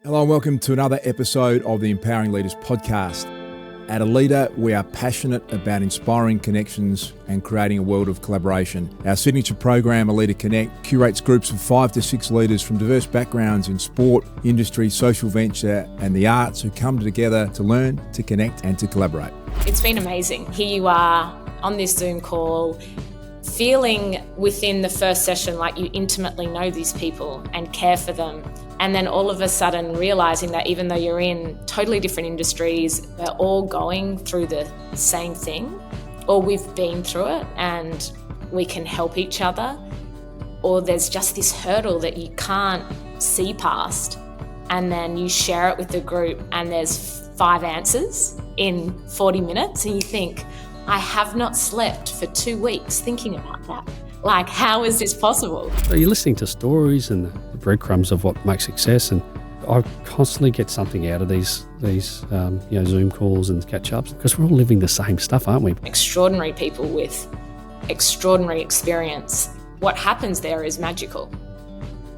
Hello and welcome to another episode of the Empowering Leaders podcast. At Aleda, we are passionate about inspiring connections and creating a world of collaboration. Our signature program, Aleda Connect, curates groups of 5 to 6 leaders from diverse backgrounds in sport, industry, social venture, and the arts who come together to learn, to connect, and to collaborate. It's been amazing. Here you are on this Zoom call, feeling within the first session like you intimately know these people and care for them. And then all of a sudden realizing that even though you're in totally different industries, we're all going through the same thing, or we've been through it and we can help each other, or there's just this hurdle that you can't see past. And then you share it with the group and there's 5 answers in 40 minutes and you think, I have not slept for 2 weeks thinking about that. Like, how is this possible? So you're listening to stories and the breadcrumbs of what makes success, and I constantly get something out of these Zoom calls and catch-ups because we're all living the same stuff, aren't we? Extraordinary people with extraordinary experience. What happens there is magical.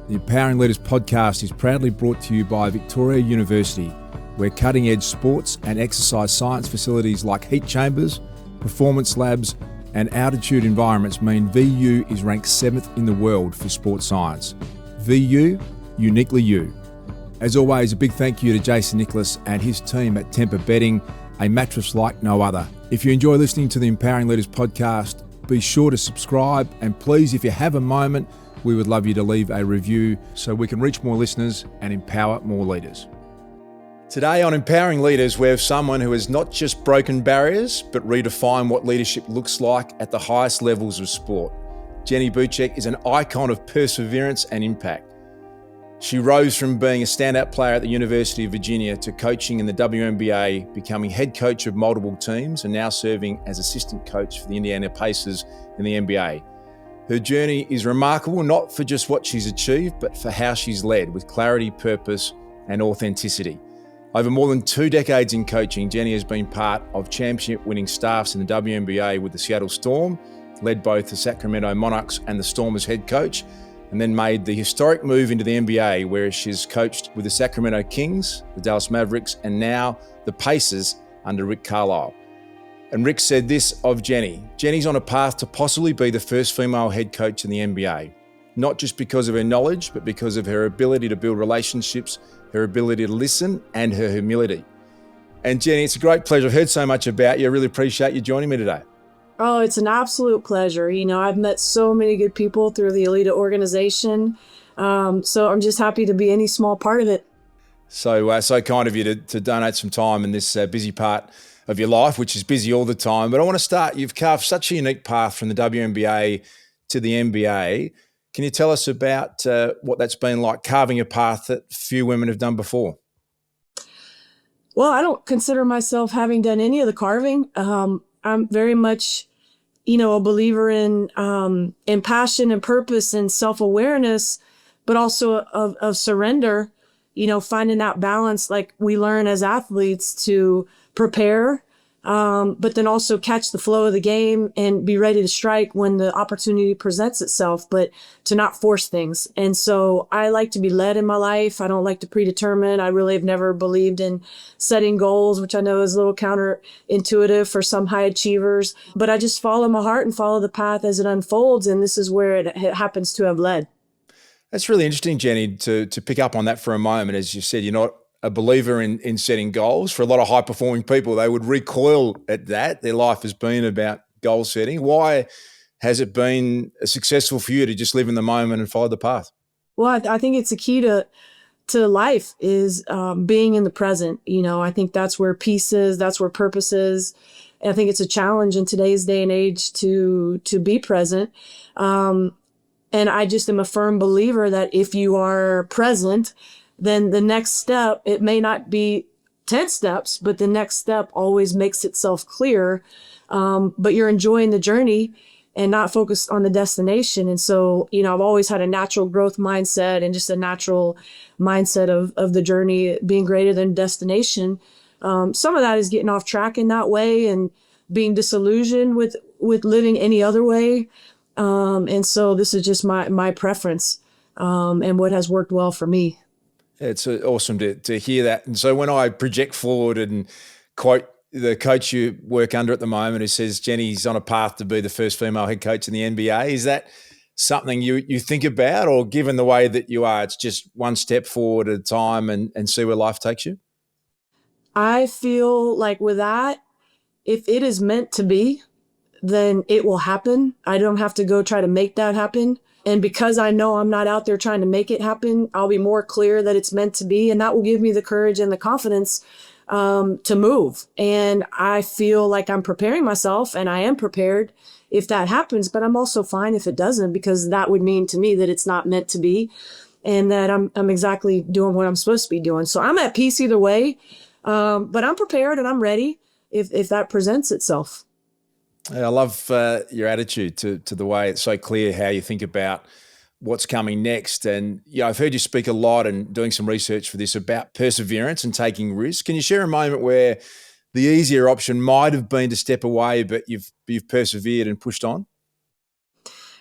The Empowering Leaders podcast is proudly brought to you by Victoria University, where cutting-edge sports and exercise science facilities like heat chambers, performance labs, and altitude environments mean VU is ranked 7th in the world for sports science. VU, uniquely you. As always, a big thank you to Jason Nicholas and his team at Temper Bedding, a mattress like no other. If you enjoy listening to the Empowering Leaders podcast, be sure to subscribe, and please, if you have a moment, we would love you to leave a review so we can reach more listeners and empower more leaders. Today on Empowering Leaders, we have someone who has not just broken barriers, but redefined what leadership looks like at the highest levels of sport. Jenny Boucek is an icon of perseverance and impact. She rose from being a standout player at the University of Virginia to coaching in the WNBA, becoming head coach of multiple teams, and now serving as assistant coach for the Indiana Pacers in the NBA. Her journey is remarkable, not for just what she's achieved, but for how she's led with clarity, purpose, and authenticity. Over more than 2 decades in coaching, Jenny has been part of championship-winning staffs in the WNBA with the Seattle Storm, led both the Sacramento Monarchs and the Storm as head coach, and then made the historic move into the NBA, where she's coached with the Sacramento Kings, the Dallas Mavericks, and now the Pacers under Rick Carlisle. And Rick said this of Jenny: Jenny's on a path to possibly be the first female head coach in the NBA, not just because of her knowledge, but because of her ability to build relationships, her ability to listen, and her humility. And Jenny, it's a great pleasure. I've heard so much about you. I really appreciate you joining me today. Oh, it's an absolute pleasure. You know, I've met so many good people through the Aleda organization. So I'm just happy to be any small part of it. So kind of you to donate some time in this busy part of your life, which is busy all the time. But I want to start, you've carved such a unique path from the WNBA to the NBA. Can you tell us about what that's been like, carving a path that few women have done before? Well, I don't consider myself having done any of the carving. I'm very much, a believer in passion and purpose and self-awareness, but also of surrender, finding that balance like we learn as athletes to prepare, but then also catch the flow of the game and be ready to strike when the opportunity presents itself, but to not force things. And so I like to be led in my life. I don't like to predetermine. I really have never believed in setting goals, which I know is a little counterintuitive for some high achievers, but I just follow my heart and follow the path as it unfolds. And this is where it happens to have led. That's really interesting, Jenny, to pick up on that for a moment. As you said, you're not a believer in setting goals. For a lot of high-performing people, they would recoil at that. Their life has been about goal setting. Why has it been successful for you to just live in the moment and follow the path? Well, I think it's a key to life is being in the present. I think that's where peace is. That's where purpose is. And I think it's a challenge in today's day and age to be present. And I just am a firm believer that if you are present, then the next step, it may not be 10 steps, but the next step always makes itself clear. But you're enjoying the journey and not focused on the destination. And so, I've always had a natural growth mindset and just a natural mindset of the journey being greater than destination. Some of that is getting off track in that way and being disillusioned with living any other way. And so this is just my preference and what has worked well for me. It's awesome to hear that. And so when I project forward and quote the coach you work under at the moment who says Jenny's on a path to be the first female head coach in the NBA, is that something you think about, or given the way that you are, it's just one step forward at a time and see where life takes you? I feel like with that, if it is meant to be, then it will happen. I don't have to go try to make that happen. And because I know I'm not out there trying to make it happen, I'll be more clear that it's meant to be. And that will give me the courage and the confidence to move. And I feel like I'm preparing myself, and I am prepared if that happens, but I'm also fine if it doesn't, because that would mean to me that it's not meant to be and that I'm exactly doing what I'm supposed to be doing. So I'm at peace either way, but I'm prepared and I'm ready if that presents itself. I love your attitude to the way it's so clear how you think about what's coming next. And I've heard you speak a lot and doing some research for this about perseverance and taking risks. Can you share a moment where the easier option might have been to step away, but you've persevered and pushed on?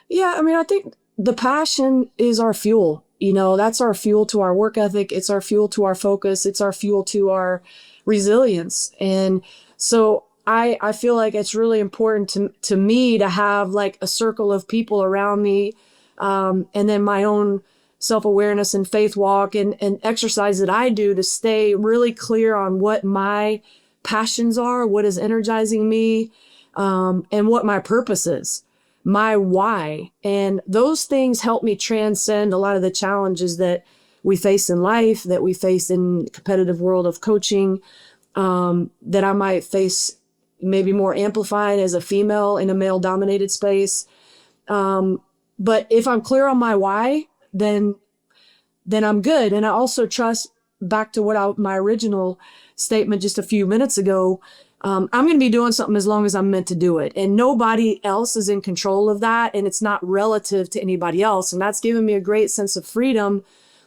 Yeah, I mean, I think the passion is our fuel. That's our fuel to our work ethic. It's our fuel to our focus. It's our fuel to our resilience. And so I feel like it's really important to me to have like a circle of people around me, and then my own self-awareness and faith walk and exercise that I do to stay really clear on what my passions are, what is energizing me, and what my purpose is, my why. And those things help me transcend a lot of the challenges that we face in life, that we face in the competitive world of coaching, that I might face maybe more amplified as a female in a male-dominated space. But if I'm clear on my why, then I'm good. And I also trust, back to my original statement just a few minutes ago, I'm going to be doing something as long as I'm meant to do it. And nobody else is in control of that. And it's not relative to anybody else. And that's given me a great sense of freedom,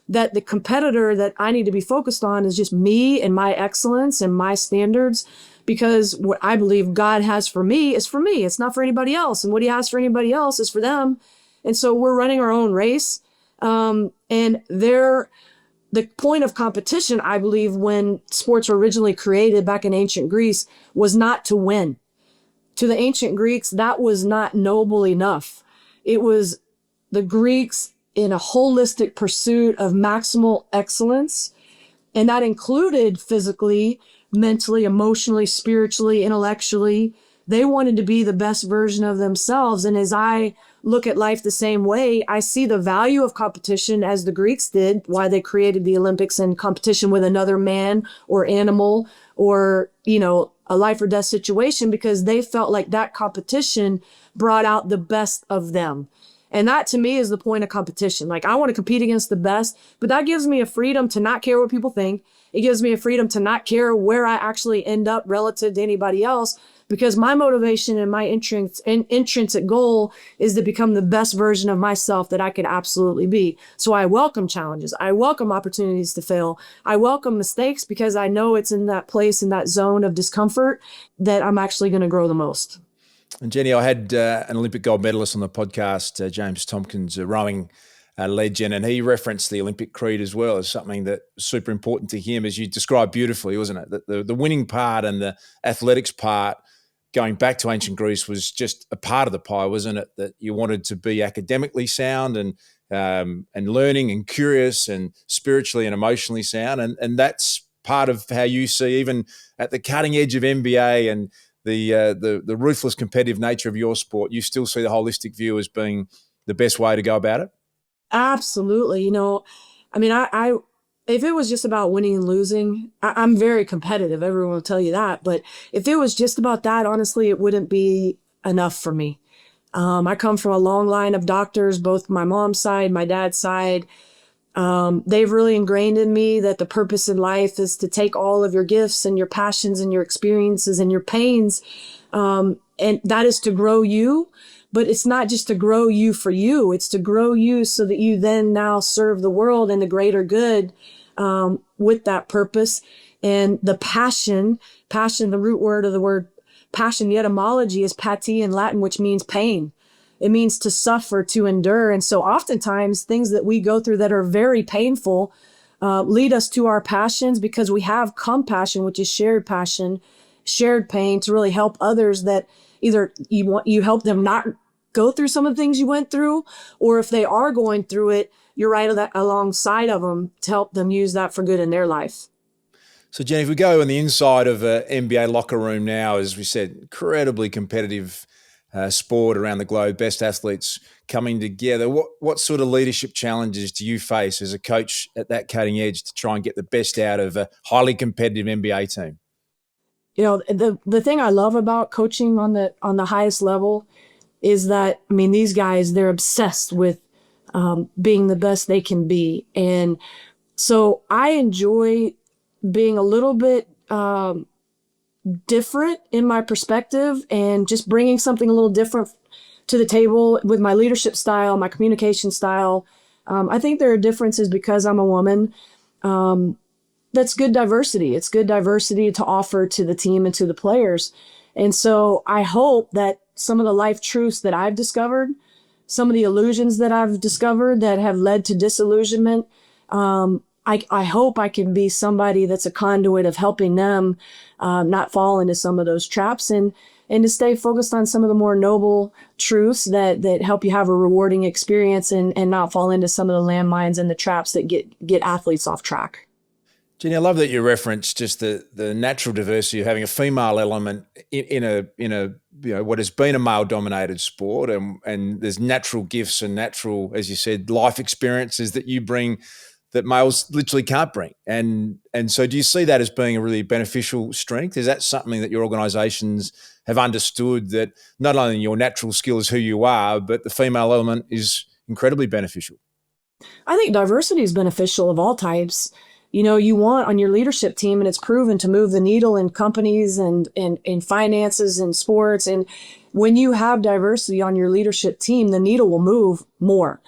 that the competitor that I need to be focused on is just me and my excellence and my standards, because what I believe God has for me is for me. It's not for anybody else. And what he has for anybody else is for them. And so we're running our own race. And the point of competition, I believe, when sports were originally created back in ancient Greece, was not to win. To the ancient Greeks, that was not noble enough. It was the Greeks in a holistic pursuit of maximal excellence. And that included physically, mentally, emotionally, spiritually, intellectually. They wanted to be the best version of themselves. And as I look at life the same way, I see the value of competition as the Greeks did, why they created the Olympics, and competition with another man or animal or, a life or death situation, because they felt like that competition brought out the best of them. And that to me is the point of competition. Like, I want to compete against the best, but that gives me a freedom to not care what people think. It gives me a freedom to not care where I actually end up relative to anybody else, because my motivation and my intrinsic goal is to become the best version of myself that I could absolutely be. So I welcome challenges. I welcome opportunities to fail. I welcome mistakes, because I know it's in that place, in that zone of discomfort, that I'm actually going to grow the most. And Jenny, I had an Olympic gold medalist on the podcast, James Tompkins, a rowing legend, and he referenced the Olympic creed as well as something that was super important to him, as you described beautifully, wasn't it? That the winning part and the athletics part, going back to ancient Greece, was just a part of the pie, wasn't it? That you wanted to be academically sound and learning and curious and spiritually and emotionally sound, and that's part of how you see, even at the cutting edge of NBA and the ruthless competitive nature of your sport, you still see the holistic view as being the best way to go about it? Absolutely. I mean, I if it was just about winning and losing, I'm very competitive. Everyone will tell you that. But if it was just about that, honestly, it wouldn't be enough for me. I come from a long line of doctors, both my mom's side, my dad's side. They've really ingrained in me that the purpose in life is to take all of your gifts and your passions and your experiences and your pains, and that is to grow you. But it's not just to grow you for you. It's to grow you so that you then now serve the world in the greater good, with that purpose. And the passion, the root word of the word passion, the etymology is pati in Latin, which means pain. It means to suffer, to endure. And so oftentimes things that we go through that are very painful, lead us to our passions, because we have compassion, which is shared passion, shared pain, to really help others, that either you help them not go through some of the things you went through, or if they are going through it, you're right alongside of them to help them use that for good in their life. So, Jenny, if we go on the inside of an NBA locker room now, as we said, incredibly competitive sport around the globe, best athletes coming together. What sort of leadership challenges do you face as a coach at that cutting edge to try and get the best out of a highly competitive NBA team? You know, the thing I love about coaching on the highest level is that, I mean, these guys, they're obsessed with being the best they can be. And so I enjoy being a little bit different in my perspective, and just bringing something a little different to the table with my leadership style, my communication style. I think there are differences because I'm a woman. That's good diversity. It's good diversity to offer to the team and to the players. And so I hope that some of the life truths that I've discovered, some of the illusions that I've discovered that have led to disillusionment, I hope I can be somebody that's a conduit of helping them not fall into some of those traps, and to stay focused on some of the more noble truths that help you have a rewarding experience, and not fall into some of the landmines and the traps that get athletes off track. Jenny, I love that you referenced just the natural diversity of having a female element in a what has been a male-dominated sport, and there's natural gifts and natural, as you said, life experiences that you bring that males literally can't bring. And so do you see that as being a really beneficial strength? Is that something that your organisations have understood, that not only your natural skill is who you are, but the female element is incredibly beneficial? I think diversity is beneficial of all types. You know, you want on your leadership team, and it's proven to move the needle in companies and in finances and sports. And when you have diversity on your leadership team, the needle will move more.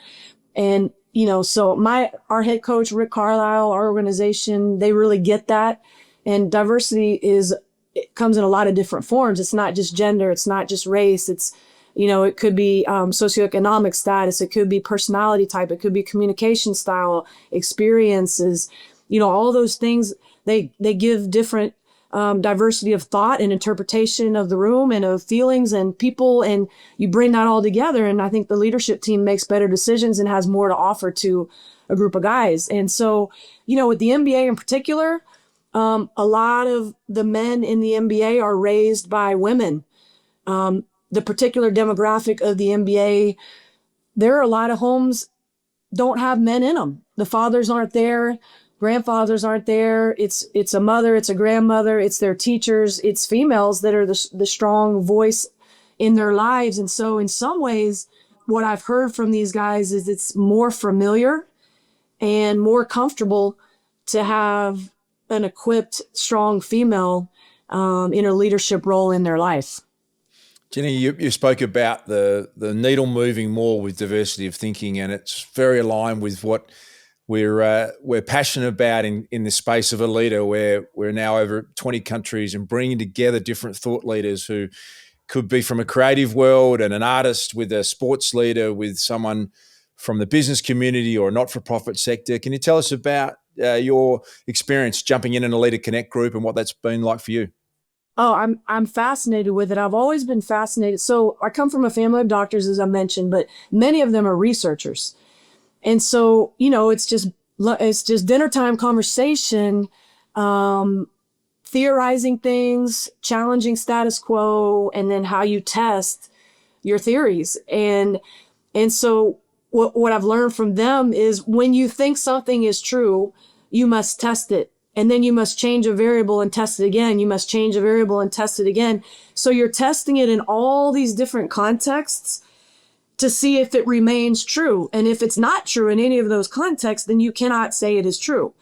And you know, so our head coach, Rick Carlisle, our organization, they really get that. And diversity it comes in a lot of different forms. It's not just gender. It's not just race. It's, you know, it could be socioeconomic status. It could be personality type. It could be communication style, experiences, you know, all those things. They give different diversity of thought and interpretation of the room and of feelings and people, and you bring that all together. And I think the leadership team makes better decisions and has more to offer to a group of guys. And so, you know, with the NBA in particular, a lot of the men in the NBA are raised by women. The particular demographic of the NBA, there are a lot of homes don't have men in them. The fathers aren't there. Grandfathers aren't there. It's a mother, it's a grandmother, it's their teachers, it's females that are the strong voice in their lives. And so in some ways, what I've heard from these guys is it's more familiar and more comfortable to have an equipped, strong female in a leadership role in their life. Jenny, you spoke about the needle moving more with diversity of thinking, and it's very aligned with what we're passionate about in the space of a leader, where we're now over 20 countries and bringing together different thought leaders who could be from a creative world, and an artist with a sports leader, with someone from the business community or a not-for-profit sector. Can you tell us about your experience jumping in a Leader Connect group and what that's been like for you? Oh, I'm fascinated with it. I've always been fascinated. So I come from a family of doctors, as I mentioned, but many of them are researchers. And so, you know, it's just dinner time conversation, theorizing things, challenging status quo, and then how you test your theories. And so what I've learned from them is when you think something is true, you must test it. And then you must change a variable and test it again. You must change a variable and test it again. So you're testing it in all these different contexts to see if it remains true. And if it's not true in any of those contexts, then you cannot say it is true.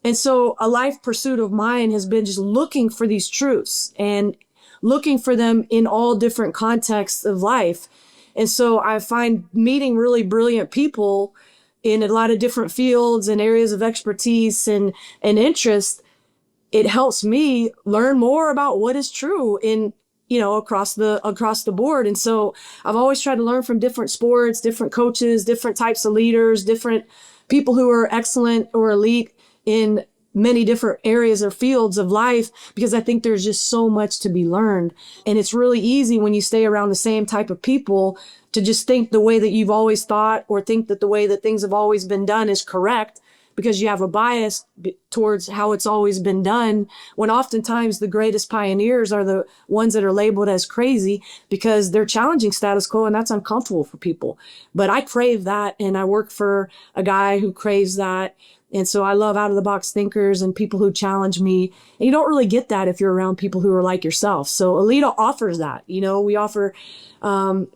And so a life pursuit of mine has been just looking for these truths and looking for them in all different contexts of life. And so I find meeting really brilliant people in a lot of different fields and areas of expertise and interest, it helps me learn more about what is true in, you know, across the board. And so I've always tried to learn from different sports, different coaches, different types of leaders, different people who are excellent or elite in many different areas or fields of life, because I think there's just so much to be learned. And it's really easy when you stay around the same type of people to just think the way that you've always thought, or think that the way that things have always been done is correct, because you have a bias towards how it's always been done, when oftentimes the greatest pioneers are the ones that are labeled as crazy because they're challenging status quo, and that's uncomfortable for people. But I crave that, and I work for a guy who craves that. And so I love out of the box thinkers and people who challenge me. And you don't really get that if you're around people who are like yourself. So Aleda offers that. You know, we offer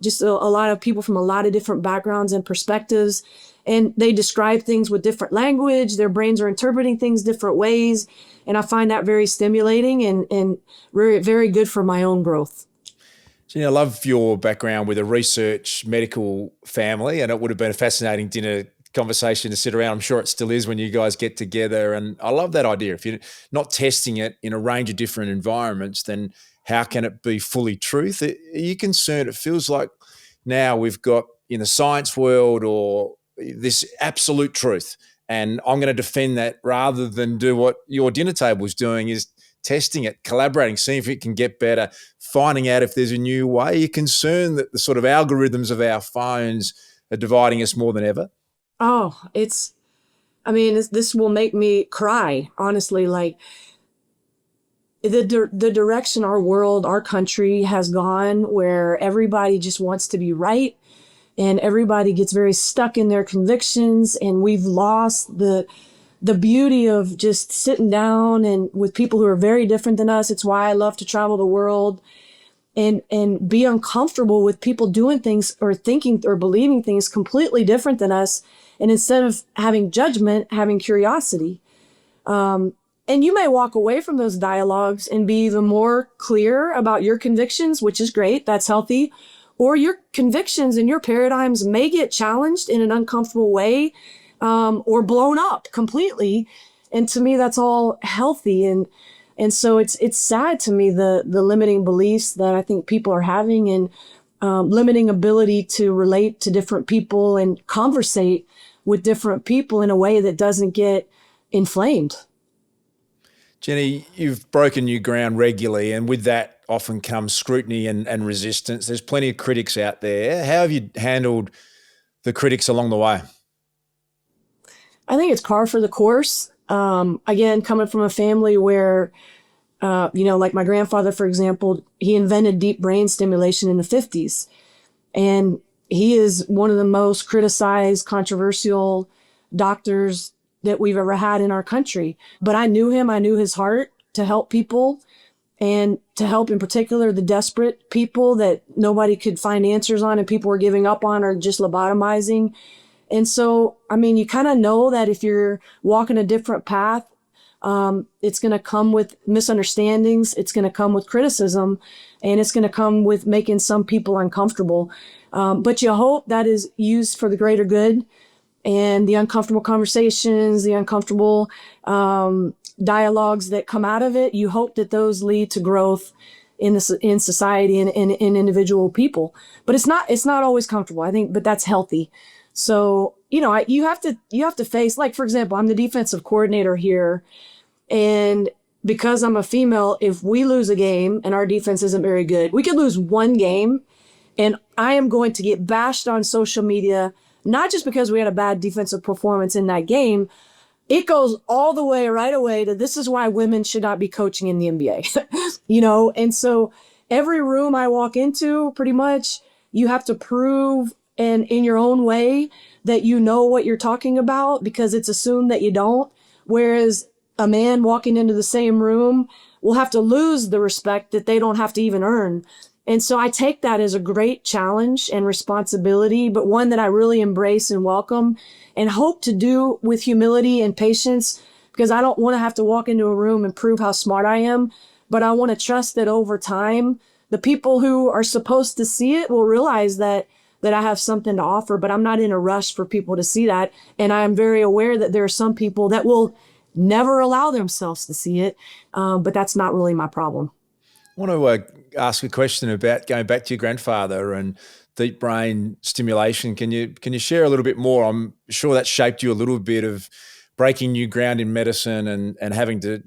just a lot of people from a lot of different backgrounds and perspectives. And they describe things with different language. Their brains are interpreting things different ways. And I find that very stimulating and very, very good for my own growth. Jenny, I love your background with a research medical family, and it would have been a fascinating dinner conversation to sit around. I'm sure it still is when you guys get together. And I love that idea. If you're not testing it in a range of different environments, then how can it be fully truth? Are you concerned? It feels like now we've got in the science world or this absolute truth, and I'm going to defend that rather than do what your dinner table is doing, is testing it, collaborating, seeing if it can get better, finding out if there's a new way. Are you concerned that the sort of algorithms of our phones are dividing us more than ever? Oh, this will make me cry, honestly. Like the direction our world, our country has gone, where everybody just wants to be right, and everybody gets very stuck in their convictions, and we've lost the beauty of just sitting down and with people who are very different than us. It's why I love to travel the world and be uncomfortable with people doing things or thinking or believing things completely different than us. And instead of having judgment, having curiosity. And you may walk away from those dialogues and be even more clear about your convictions, which is great. That's healthy. Or your convictions and your paradigms may get challenged in an uncomfortable way, or blown up completely. And to me, that's all healthy. And so it's sad to me, the limiting beliefs that I think people are having, and limiting ability to relate to different people and conversate with different people in a way that doesn't get inflamed. Jenny, you've broken new ground regularly, and with that often comes scrutiny and resistance. There's plenty of critics out there. How have you handled the critics along the way? I think it's par for the course. Again, coming from a family where, like my grandfather, for example, he invented deep brain stimulation in the 50s. And he is one of the most criticized, controversial doctors that we've ever had in our country. But I knew him. I knew his heart to help people, and to help in particular the desperate people that nobody could find answers on and people were giving up on or just lobotomizing. And so, you kind of know that if you're walking a different path, it's going to come with misunderstandings. It's going to come with criticism, and it's going to come with making some people uncomfortable. But you hope that is used for the greater good, and the uncomfortable conversations, the uncomfortable dialogues that come out of it. You hope that those lead to growth in society and in individual people. But it's not always comfortable, I think, but that's healthy. So, you have to face, like, for example, I'm the defensive coordinator here. And because I'm a female, if we lose a game and our defense isn't very good, we could lose one game and I am going to get bashed on social media, not just because we had a bad defensive performance in that game. It goes all the way right away to this is why women should not be coaching in the NBA, and so every room I walk into, pretty much, you have to prove and in your own way that you know what you're talking about, because it's assumed that you don't. Whereas a man walking into the same room will have to lose the respect that they don't have to even earn. And so I take that as a great challenge and responsibility, but one that I really embrace and welcome and hope to do with humility and patience, because I don't want to have to walk into a room and prove how smart I am, but I want to trust that over time, the people who are supposed to see it will realize that I have something to offer, but I'm not in a rush for people to see that. And I am very aware that there are some people that will never allow themselves to see it, but that's not really my problem. I want to ask a question about going back to your grandfather and deep brain stimulation. Can you share a little bit more? I'm sure that shaped you a little bit of breaking new ground in medicine and having to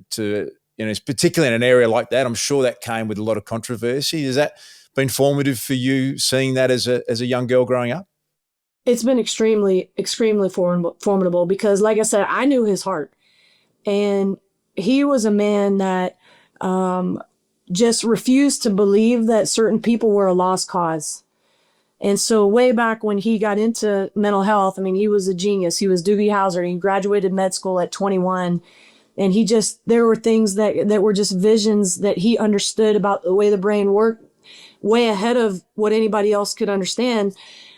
particularly in an area like that, I'm sure that came with a lot of controversy. Has that been formative for you, seeing that as a young girl growing up? It's been extremely, extremely formidable because, like I said, I knew his heart. And he was a man that just refused to believe that certain people were a lost cause. And so way back when he got into mental health, I mean, he was a genius. He was Doogie Howser. He graduated med school at 21. And there were things that were just visions that he understood about the way the brain worked, way ahead of what anybody else could understand.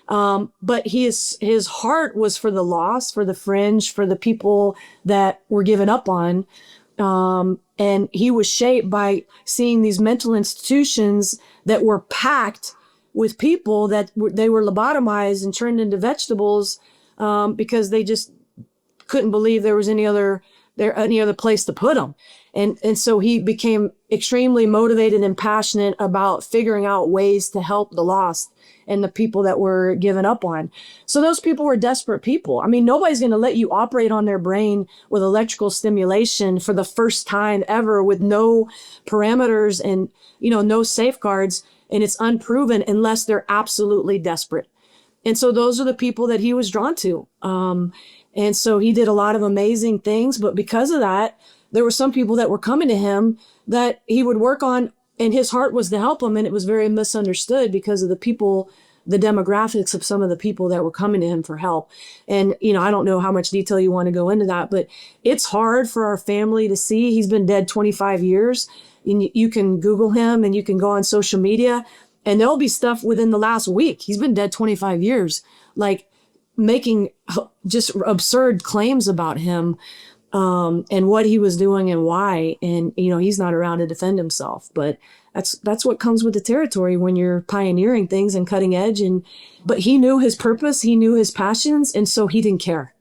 But his heart was for the lost, for the fringe, for the people that were given up on. And he was shaped by seeing these mental institutions that were packed with people that they were lobotomized and turned into vegetables because they just couldn't believe there was any other place to put them. And so he became extremely motivated and passionate about figuring out ways to help the lost and the people that were given up on. So those people were desperate people. I mean, nobody's going to let you operate on their brain with electrical stimulation for the first time ever with no parameters and, no safeguards. And it's unproven unless they're absolutely desperate. And so those are the people that he was drawn to. And so he did a lot of amazing things. But because of that, there were some people that were coming to him that he would work on, and his heart was to help them. And it was very misunderstood because of the demographics of some of the people that were coming to him for help. And, I don't know how much detail you want to go into that, but it's hard for our family to see. He's been dead 25 years. And you can Google him and you can go on social media and there'll be stuff within the last week. He's been dead 25 years, like making just absurd claims about him. And what he was doing and why. And, he's not around to defend himself, but that's what comes with the territory when you're pioneering things and cutting edge. But he knew his purpose, he knew his passions. And so he didn't care.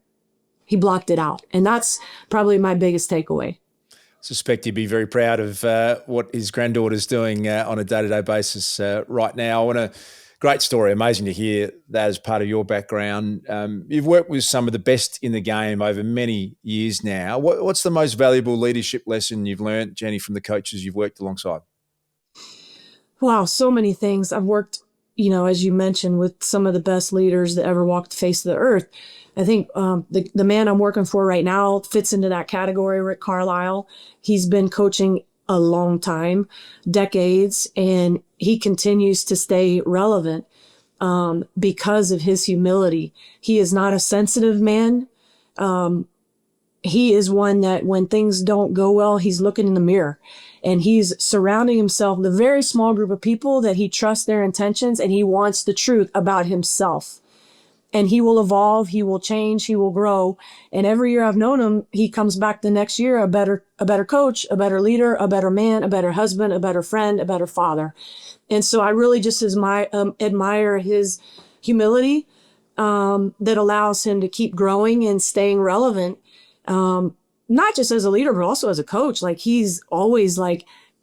He blocked it out. And that's probably my biggest takeaway. I suspect you'd be very proud of what his granddaughter's doing on a day-to-day basis right now. Great story. Amazing to hear that as part of your background. You've worked with some of the best in the game over many years now. What's the most valuable leadership lesson you've learned, Jenny, from the coaches you've worked alongside? Wow, so many things. I've worked, as you mentioned, with some of the best leaders that ever walked the face of the earth. I think the man I'm working for right now fits into that category, Rick Carlisle. He's been coaching a long time, decades, and he continues to stay relevant because of his humility. He is not a sensitive man. He is one that when things don't go well, he's looking in the mirror and he's surrounding himself with a very small group of people that he trusts their intentions and he wants the truth about himself. And he will evolve, he will change, he will grow. And every year I've known him, he comes back the next year a better coach, a better leader, a better man, a better husband, a better friend, a better father. And so I really just admire his humility that allows him to keep growing and staying relevant, not just as a leader, but also as a coach. Like he's always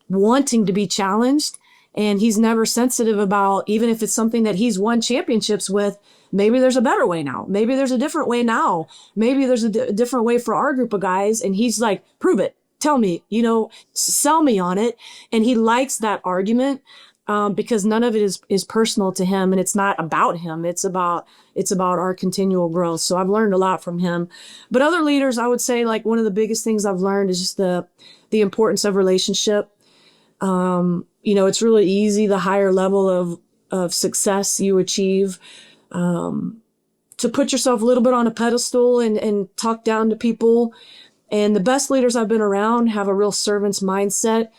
wanting to be challenged. And he's never sensitive about, even if it's something that he's won championships with, maybe there's a better way now. Maybe there's a different way now. Maybe there's a different way for our group of guys. And he's like, prove it. Tell me, sell me on it. And he likes that argument because none of it is personal to him. And it's not about him. It's about our continual growth. So I've learned a lot from him. But other leaders, I would say one of the biggest things I've learned is just the importance of relationship. It's really easy, the higher level of success you achieve, to put yourself a little bit on a pedestal and talk down to people. And the best leaders I've been around have a real servant's mindset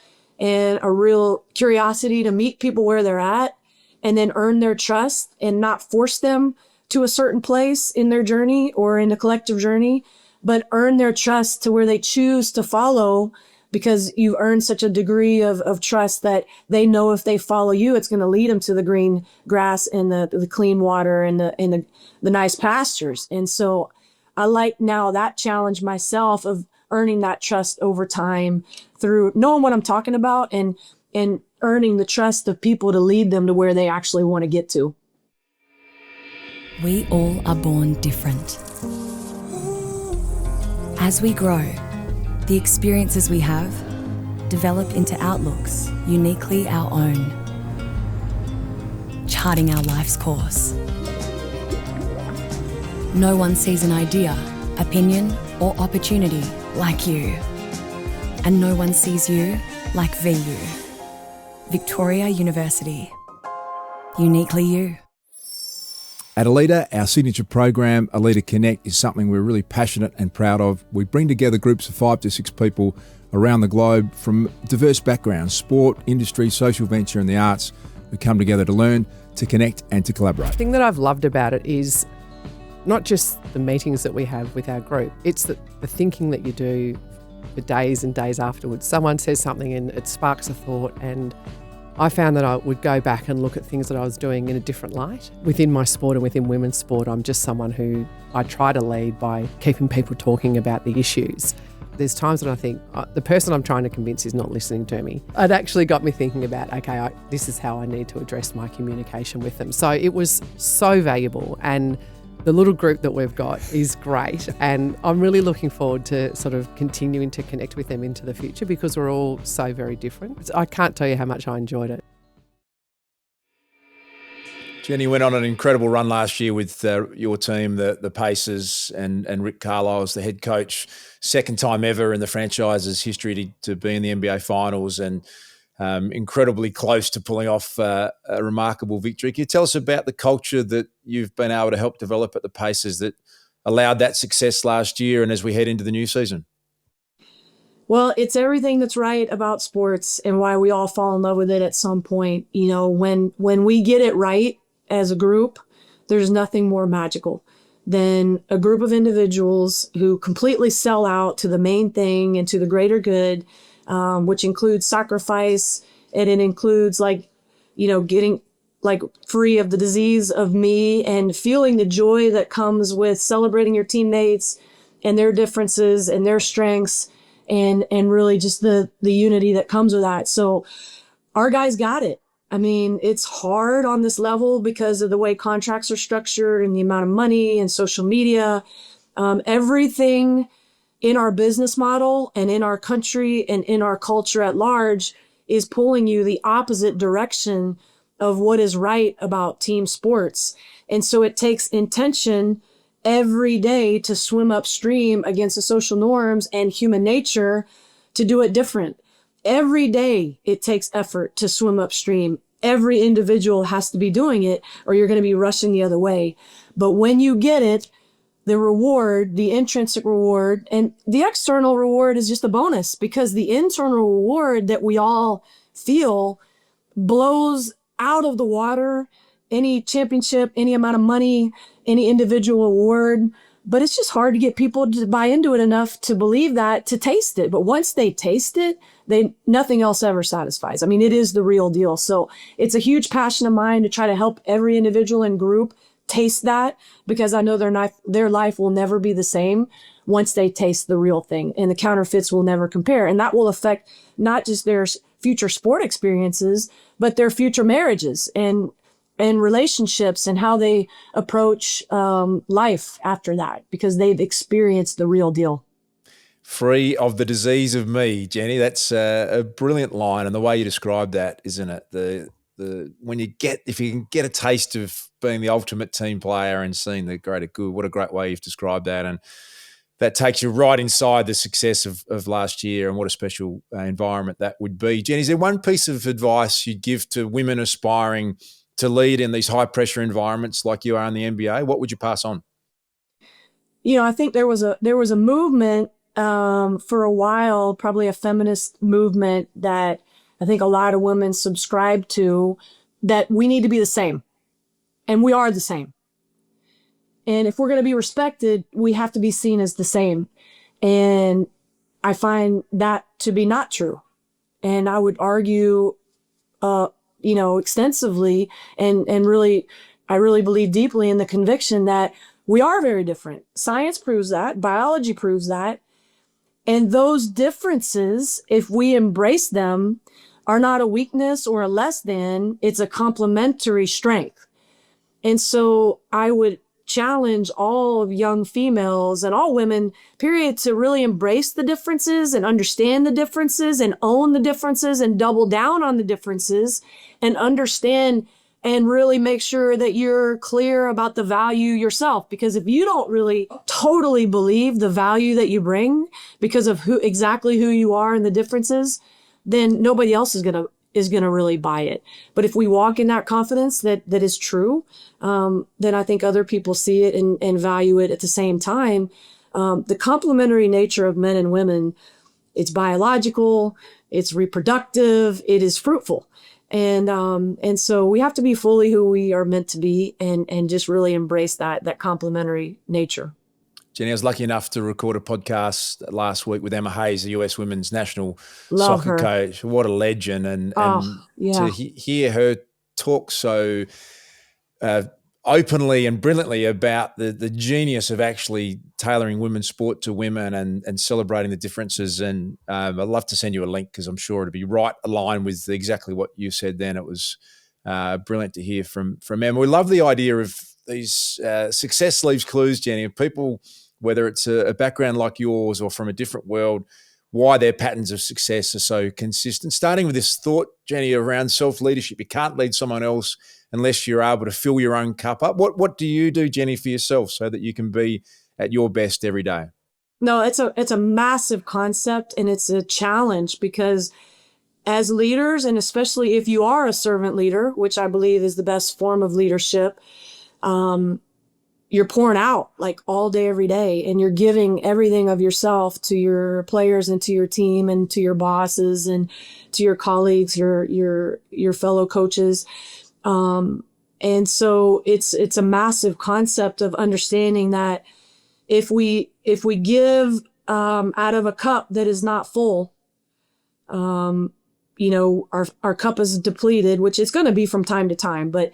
and a real curiosity to meet people where they're at and then earn their trust and not force them to a certain place in their journey or in a collective journey, but earn their trust to where they choose to follow because you've earned such a degree of trust that they know if they follow you, it's going to lead them to the green grass and the clean water and the nice pastures. And so I like now that challenge myself of earning that trust over time through knowing what I'm talking about and earning the trust of people to lead them to where they actually want to get to. We all are born different. As we grow, the experiences we have develop into outlooks uniquely our own, charting our life's course. No one sees an idea, opinion, or opportunity like you. And no one sees you like VU. Victoria University. Uniquely you. At Aleda, our signature program, Aleda Connect, is something we're really passionate and proud of. We bring together groups of 5 to 6 people around the globe from diverse backgrounds, sport, industry, social venture and the arts, who come together to learn, to connect and to collaborate. The thing that I've loved about it is not just the meetings that we have with our group, it's the thinking that you do for days and days afterwards. Someone says something and it sparks a thought, and I found that I would go back and look at things that I was doing in a different light. Within my sport and within women's sport, I'm just someone who I try to lead by keeping people talking about the issues. There's times when I think the person I'm trying to convince is not listening to me. It actually got me thinking about, okay, this is how I need to address my communication with them. So it was so valuable, and the little group that we've got is great, and I'm really looking forward to sort of continuing to connect with them into the future because we're all so very different. I can't tell you how much I enjoyed it. Jenny went on an incredible run last year with your team, the Pacers, and Rick Carlisle as the head coach. Second time ever in the franchise's history to be in the NBA Finals, and incredibly close to pulling off a remarkable victory. Can you tell us about the culture that you've been able to help develop at the Pacers that allowed that success last year and as we head into the new season? Well, it's everything that's right about sports and why we all fall in love with it at some point. You know, when we get it right as a group, there's nothing more magical than a group of individuals who completely sell out to the main thing and to the greater good, which includes sacrifice, and it includes getting free of the disease of me and feeling the joy that comes with celebrating your teammates and their differences and their strengths, and really just the unity that comes with that. So our guys got it. I mean, it's hard on this level because of the way contracts are structured and the amount of money and social media. Everything in our business model and in our country and in our culture at large is pulling you the opposite direction of what is right about team sports. And so it takes intention every day to swim upstream against the social norms and human nature to do it different. Every day it takes effort to swim upstream. Every individual has to be doing it or you're going to be rushing the other way. But when you get it, the reward, the intrinsic reward, and the external reward is just a bonus, because the internal reward that we all feel blows out of the water any championship, any amount of money, any individual award. But it's just hard to get people to buy into it enough to believe that, to taste it. But once they taste it, nothing else ever satisfies. I mean, it is the real deal. So it's a huge passion of mine to try to help every individual and group taste that, because I know their life will never be the same once they taste the real thing, and the counterfeits will never compare. And that will affect not just their future sport experiences, but their future marriages and relationships and how they approach life after that, because they've experienced the real deal. Free of the disease of me, Jenny. That's a brilliant line, and the way you describe that, isn't it? If you can get a taste of being the ultimate team player and seeing the greater good, what a great way you've described that. And that takes you right inside the success of last year, and what a special environment that would be. Jenny, is there one piece of advice you'd give to women aspiring to lead in these high-pressure environments like you are in the NBA? What would you pass on? You know, I think there was a movement for a while, probably a feminist movement that I think a lot of women subscribe to, that we need to be the same. And we are the same. And if we're going to be respected, we have to be seen as the same. And I find that to be not true. And I would argue, extensively and really, I really believe deeply in the conviction that we are very different. Science proves that. Biology proves that. And those differences, if we embrace them, are not a weakness or a less than, it's a complementary strength. And so I would challenge all of young females and all women, period, to really embrace the differences and understand the differences and own the differences and double down on the differences and understand and really make sure that you're clear about the value yourself. Because if you don't really totally believe the value that you bring because of exactly who you are and the differences, then nobody else is going to really buy it. But if we walk in that confidence that is true, then I think other people see it and value it at the same time. The complementary nature of men and women, it's biological, it's reproductive, it is fruitful. And so we have to be fully who we are meant to be and just really embrace that complementary nature. Jenny, I was lucky enough to record a podcast last week with Emma Hayes, the US women's national Love soccer her. coach. What a legend. And yeah. to hear her talk so openly and brilliantly about the genius of actually tailoring women's sport to women and celebrating the differences. And I'd love to send you a link because I'm sure it'll be right aligned with exactly what you said then. It was brilliant to hear from Emma. We love the idea of these success leaves clues, Jenny, of people, whether it's a background like yours or from a different world, why their patterns of success are so consistent. Starting with this thought, Jenny, around self-leadership. You can't lead someone else unless you're able to fill your own cup up. What do you do, Jenny, for yourself so that you can be at your best every day? No, it's a massive concept and it's a challenge because as leaders, and especially if you are a servant leader, which I believe is the best form of leadership, you're pouring out like all day, every day, and you're giving everything of yourself to your players and to your team and to your bosses and to your colleagues, your fellow coaches. And so it's a massive concept of understanding that if we give out of a cup that is not full, our cup is depleted, which it's going to be from time to time, but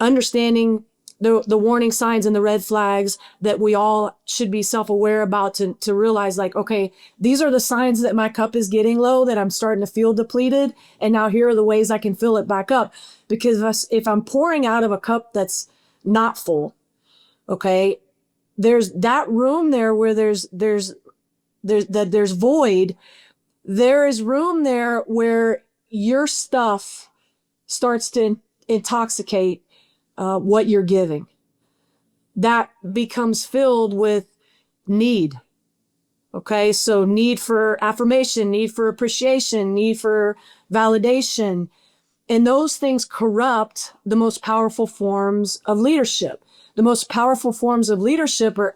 understanding the warning signs and the red flags that we all should be self-aware about to realize like, okay, these are the signs that my cup is getting low, that I'm starting to feel depleted. And now here are the ways I can fill it back up. Because if I'm pouring out of a cup that's not full, okay, there's that room there where there's void. There is room there where your stuff starts to intoxicate what you're giving. That becomes filled with need. Okay, so need for affirmation, need for appreciation, need for validation. And those things corrupt the most powerful forms of leadership. The most powerful forms of leadership are,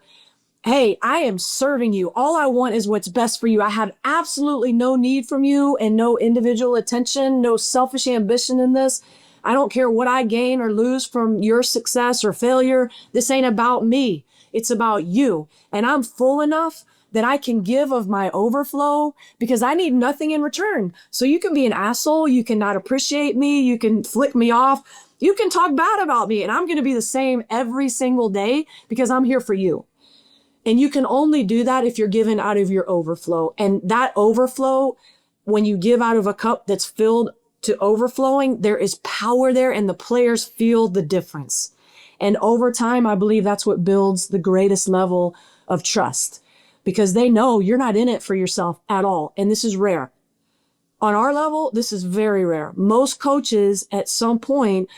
hey, I am serving you. All I want is what's best for you. I have absolutely no need from you and no individual attention, no selfish ambition in this. I don't care what I gain or lose from your success or failure. This ain't about me. It's about you. And I'm full enough that I can give of my overflow because I need nothing in return. So you can be an asshole. You can not appreciate me. You can flick me off. You can talk bad about me. And I'm going to be the same every single day because I'm here for you. And you can only do that if you're given out of your overflow. And that overflow, when you give out of a cup that's filled to overflowing, there is power there and the players feel the difference. And over time, I believe that's what builds the greatest level of trust because they know you're not in it for yourself at all. And this is rare. On our level, this is very rare. Most coaches at some point,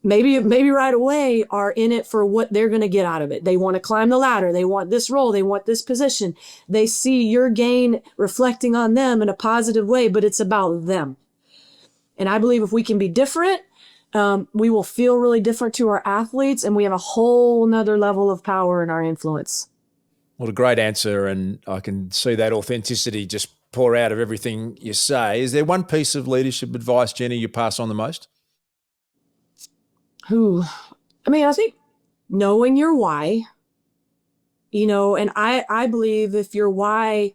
maybe right away, are in it for what they're going to get out of it. They want to climb the ladder. They want this role. They want this position. They see your gain reflecting on them in a positive way, but it's about them. And I believe if we can be different, we will feel really different to our athletes, and we have a whole nother level of power in our influence. What a great answer, and I can see that authenticity just pour out of everything you say. Is there one piece of leadership advice, Jenny, you pass on the most? I think knowing your why, and I believe if your why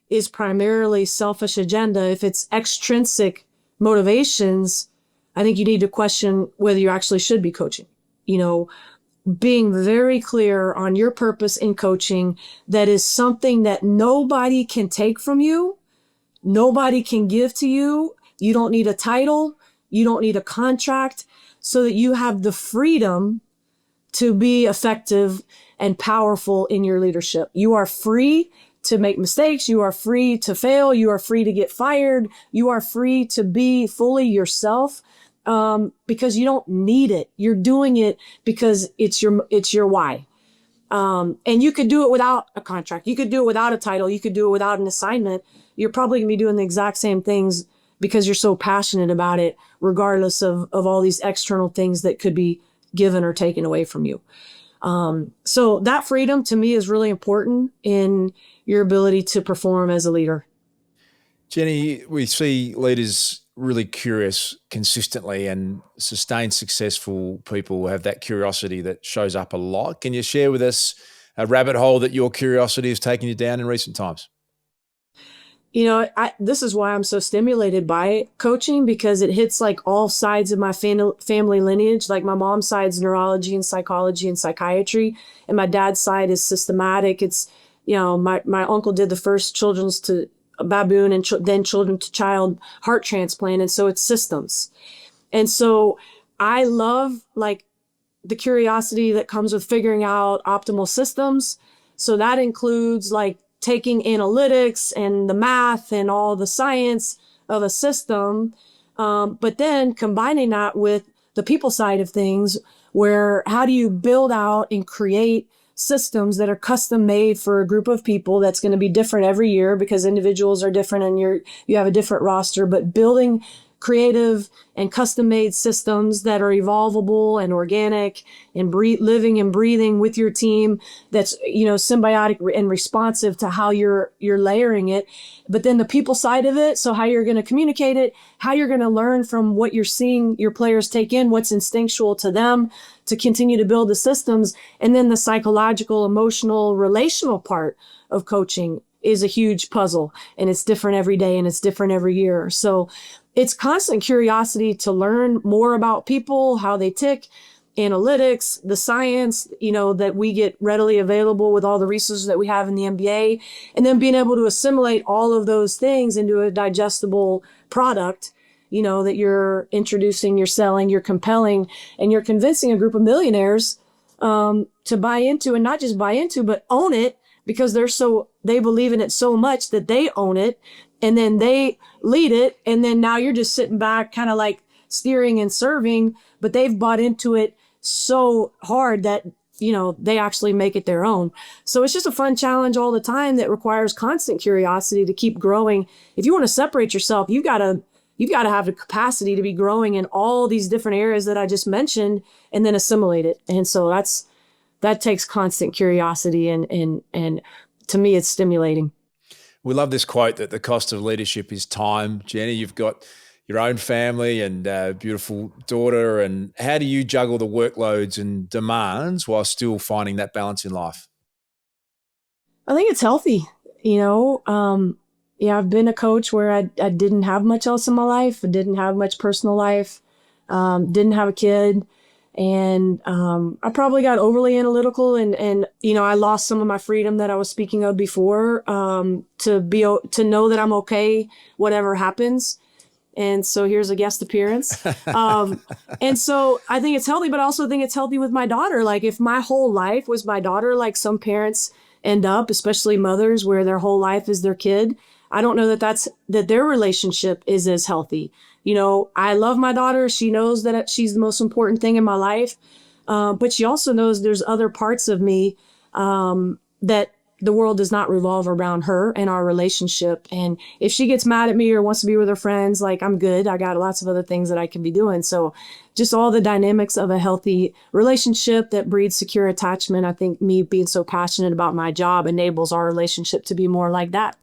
is primarily selfish agenda, if it's extrinsic motivations, I think you need to question whether you actually should be coaching. Being very clear on your purpose in coaching, that is something that nobody can take from you, nobody can give to you. You don't need a title, you don't need a contract, so that you have the freedom to be effective and powerful in your leadership. You are free to make mistakes. You are free to fail. You are free to get fired. You are free to be fully yourself, because you don't need it. You're doing it because it's your why. And you could do it without a contract. You could do it without a title. You could do it without an assignment. You're probably gonna be doing the exact same things because you're so passionate about it, regardless of all these external things that could be given or taken away from you. So that freedom to me is really important in your ability to perform as a leader. Jenny, we see leaders really curious consistently, and sustained successful people have that curiosity that shows up a lot. Can you share with us a rabbit hole that your curiosity has taken you down in recent times? This is why I'm so stimulated by coaching, because it hits like all sides of my family lineage. Like my mom's side is neurology and psychology and psychiatry, and my dad's side is systematic. It's, my uncle did the first children's to baboon and then children to child heart transplant. And so it's systems. And so I love like the curiosity that comes with figuring out optimal systems. So that includes like taking analytics and the math and all the science of a system, but then combining that with the people side of things, where how do you build out and create systems that are custom made for a group of people that's going to be different every year because individuals are different and you have a different roster, but building creative and custom made systems that are evolvable and organic and living and breathing with your team, that's symbiotic and responsive to how you're layering it. But then the people side of it, so how you're going to communicate it, how you're going to learn from what you're seeing your players take in, what's instinctual to them to continue to build the systems. And then the psychological, emotional, relational part of coaching is a huge puzzle, and it's different every day and it's different every year. So it's constant curiosity to learn more about people, how they tick, analytics, the science, that we get readily available with all the resources that we have in the NBA, and then being able to assimilate all of those things into a digestible product, that you're introducing, you're selling, you're compelling, and you're convincing a group of millionaires to buy into, and not just buy into, but own it, because they believe in it so much that they own it, and then they lead it. And then now you're just sitting back kind of like steering and serving, but they've bought into it so hard that, they actually make it their own. So it's just a fun challenge all the time that requires constant curiosity to keep growing. If you want to separate yourself, you've got to have the capacity to be growing in all these different areas that I just mentioned, and then assimilate it. And so that takes constant curiosity, and to me, it's stimulating. We love this quote that the cost of leadership is time. Jenny, you've got your own family and a beautiful daughter. And how do you juggle the workloads and demands while still finding that balance in life? I think it's healthy. I've been a coach where I didn't have much else in my life. I didn't have much personal life, didn't have a kid. And I probably got overly analytical, and I lost some of my freedom that I was speaking of before, to know that I'm okay whatever happens. And so here's a guest appearance. And so I think it's healthy, but I also think it's healthy with my daughter. Like if my whole life was my daughter, like some parents end up, especially mothers, where their whole life is their kid, I don't know that their relationship is as healthy. I love my daughter. She knows that she's the most important thing in my life. But she also knows there's other parts of me that the world does not revolve around her and our relationship. And if she gets mad at me or wants to be with her friends, like I'm good. I got lots of other things that I can be doing. So just all the dynamics of a healthy relationship that breeds secure attachment. I think me being so passionate about my job enables our relationship to be more like that.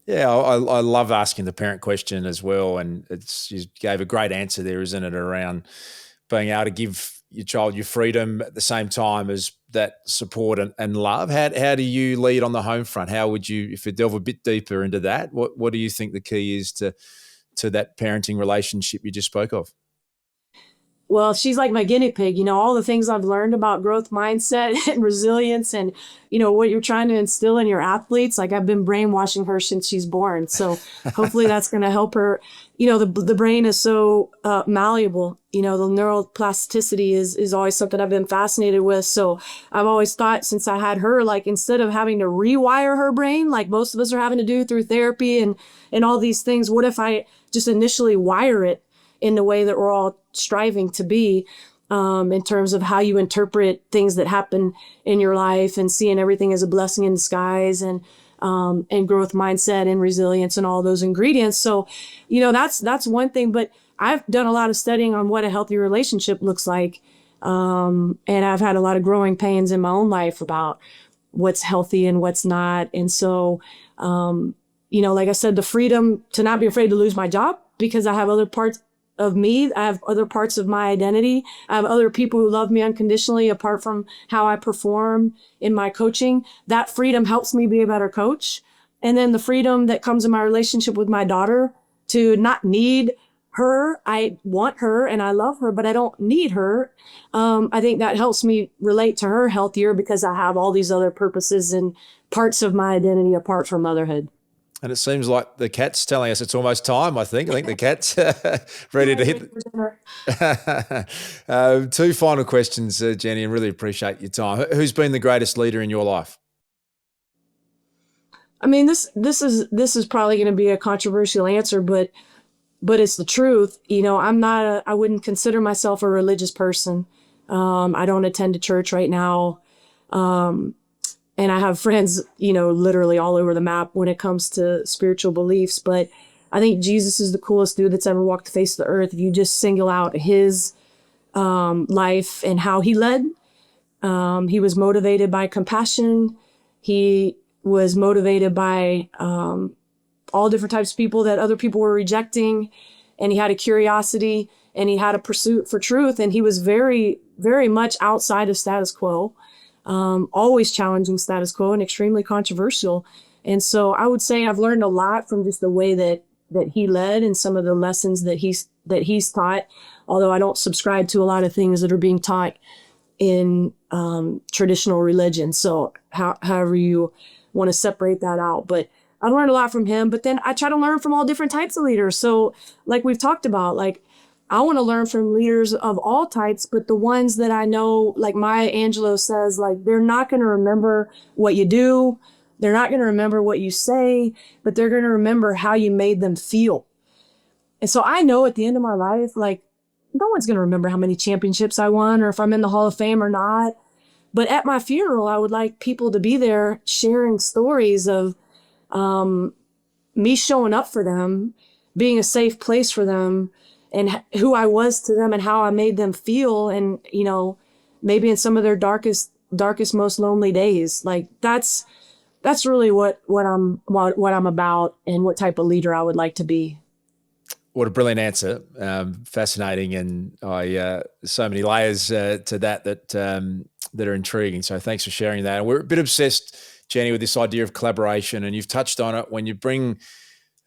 Yeah, I love asking the parent question as well. And you gave a great answer there, isn't it, around being able to give your child your freedom at the same time as that support and love. How do you lead on the home front? How would you, if you delve a bit deeper into that, what do you think the key is to that parenting relationship you just spoke of? Well, she's like my guinea pig, all the things I've learned about growth mindset and resilience and, what you're trying to instill in your athletes. Like I've been brainwashing her since she's born. So hopefully that's going to help her. The brain is so malleable. The neuroplasticity is always something I've been fascinated with. So I've always thought since I had her, like instead of having to rewire her brain, like most of us are having to do through therapy and all these things, what if I just initially wire it in the way that we're all striving to be, in terms of how you interpret things that happen in your life and seeing everything as a blessing in disguise and growth mindset and resilience and all those ingredients. So, that's one thing, but I've done a lot of studying on what a healthy relationship looks like. And I've had a lot of growing pains in my own life about what's healthy and what's not. And so, like I said, the freedom to not be afraid to lose my job because I have other parts of me. I have other parts of my identity. I have other people who love me unconditionally apart from how I perform in my coaching. That freedom helps me be a better coach. And then the freedom that comes in my relationship with my daughter to not need her. I want her and I love her, but I don't need her. I think that helps me relate to her healthier because I have all these other purposes and parts of my identity apart from motherhood. And it seems like the cat's telling us it's almost time, I think. I think the cat's ready to hit. Two final questions, Jenny, and really appreciate your time. Who's been the greatest leader in your life? I mean, this is probably going to be a controversial answer, but it's the truth. I wouldn't consider myself a religious person. I don't attend a church right now. And I have friends, literally all over the map when it comes to spiritual beliefs. But I think Jesus is the coolest dude that's ever walked the face of the earth. If you just single out his life and how he led, he was motivated by compassion. He was motivated by all different types of people that other people were rejecting. And he had a curiosity and he had a pursuit for truth. And he was very, very much outside of status quo. Always challenging status quo and extremely controversial. And so I would say I've learned a lot from just the way that he led and some of the lessons that he's taught, although I don't subscribe to a lot of things that are being taught in traditional religion. So however you want to separate that out. But I learned a lot from him, but then I try to learn from all different types of leaders. So like we've talked about, like I want to learn from leaders of all types, but the ones that I know, like Maya Angelou says, like they're not going to remember what you do. They're not going to remember what you say, but they're going to remember how you made them feel. And so I know at the end of my life, like no one's going to remember how many championships I won or if I'm in the Hall of Fame or not. But at my funeral, I would like people to be there sharing stories of me showing up for them, being a safe place for them, and who I was to them and how I made them feel. And, maybe in some of their darkest, most lonely days, like that's really what I'm about and what type of leader I would like to be. What a brilliant answer. Fascinating. And so many layers to that are intriguing. So thanks for sharing that. And we're a bit obsessed, Jenny, with this idea of collaboration. And you've touched on it when you bring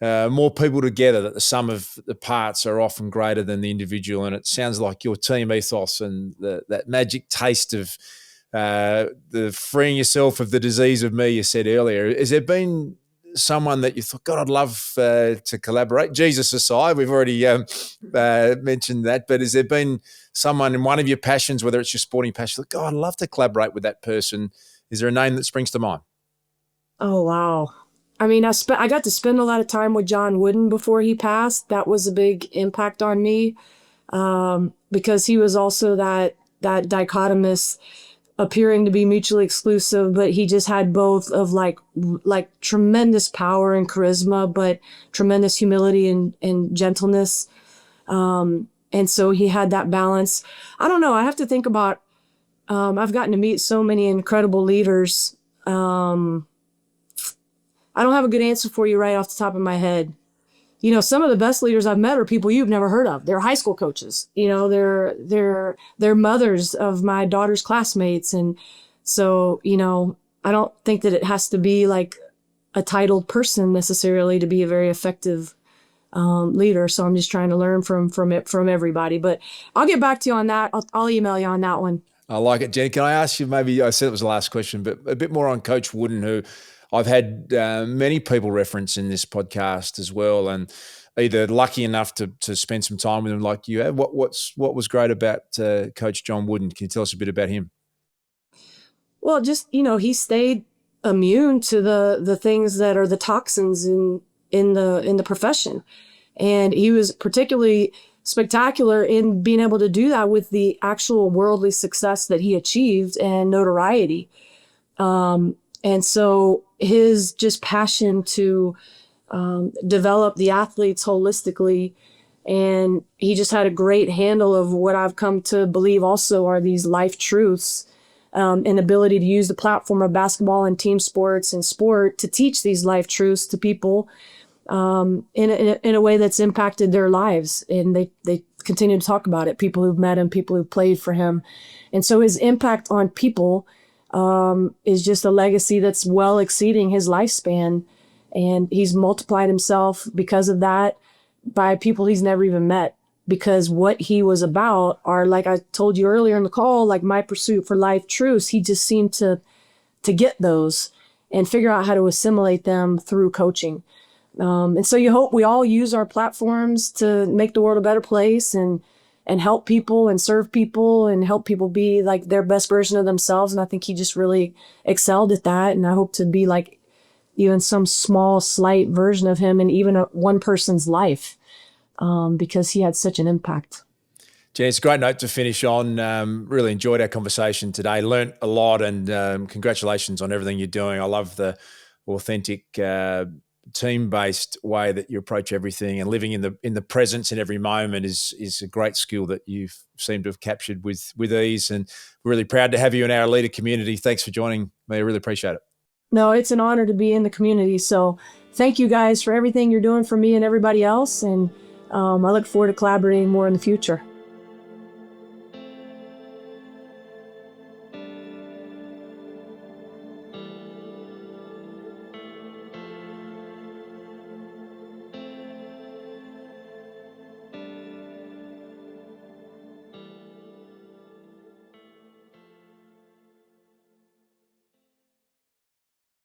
more people together, that the sum of the parts are often greater than the individual. And it sounds like your team ethos and that magic taste of the freeing yourself of the disease of me you said earlier. Has there been someone that you thought, God, I'd love to collaborate? Jesus aside, we've already mentioned that, but has there been someone in one of your passions, whether it's your sporting passion, like, God, I'd love to collaborate with that person? Is there a name that springs to mind? Oh, wow. I mean, I got to spend a lot of time with John Wooden before he passed. That was a big impact on me because he was also that dichotomous, appearing to be mutually exclusive, but he just had both of like tremendous power and charisma, but tremendous humility and gentleness. And so he had that balance. I don't know. I have to think about, I've gotten to meet so many incredible leaders. I don't have a good answer for you right off the top of my head. Some of the best leaders I've met are people you've never heard of. They're high school coaches. They're mothers of my daughter's classmates. And so, I don't think that it has to be like a titled person necessarily to be a very effective leader. So I'm just trying to learn from everybody. But I'll get back to you on that. I'll email you on that one. I like it, Jen. Can I ask you, maybe I said it was the last question, but a bit more on Coach Wooden, who I've had many people reference in this podcast as well, and either lucky enough to spend some time with him like you have. What was great about Coach John Wooden? Can you tell us a bit about him? Well, just, he stayed immune to the things that are the toxins in the profession. And he was particularly spectacular in being able to do that with the actual worldly success that he achieved and notoriety. And so his just passion to develop the athletes holistically, and he just had a great handle of what I've come to believe also are these life truths, and ability to use the platform of basketball and team sports and sport to teach these life truths to people in a way that's impacted their lives. And they continue to talk about it, people who've met him, people who've played for him. And so his impact on people is just a legacy that's well exceeding his lifespan. And he's multiplied himself because of that by people he's never even met. Because what he was about are, like I told you earlier in the call, like my pursuit for life truths, he just seemed to get those and figure out how to assimilate them through coaching. And so you hope we all use our platforms to make the world a better place and help people and serve people and help people be like their best version of themselves. And I think he just really excelled at that. And I hope to be like even some small, slight version of him in even one person's life, because he had such an impact. Jen, it's a great note to finish on. Really enjoyed our conversation today. Learned a lot, and congratulations on everything you're doing. I love the authentic team-based way that you approach everything, and living in the presence in every moment is a great skill that you seem to have captured with ease. And we're really proud to have you in our Aleda community. Thanks for joining me. I really appreciate it. No, it's an honor to be in the community. So thank you guys for everything you're doing for me and everybody else. And I look forward to collaborating more in the future.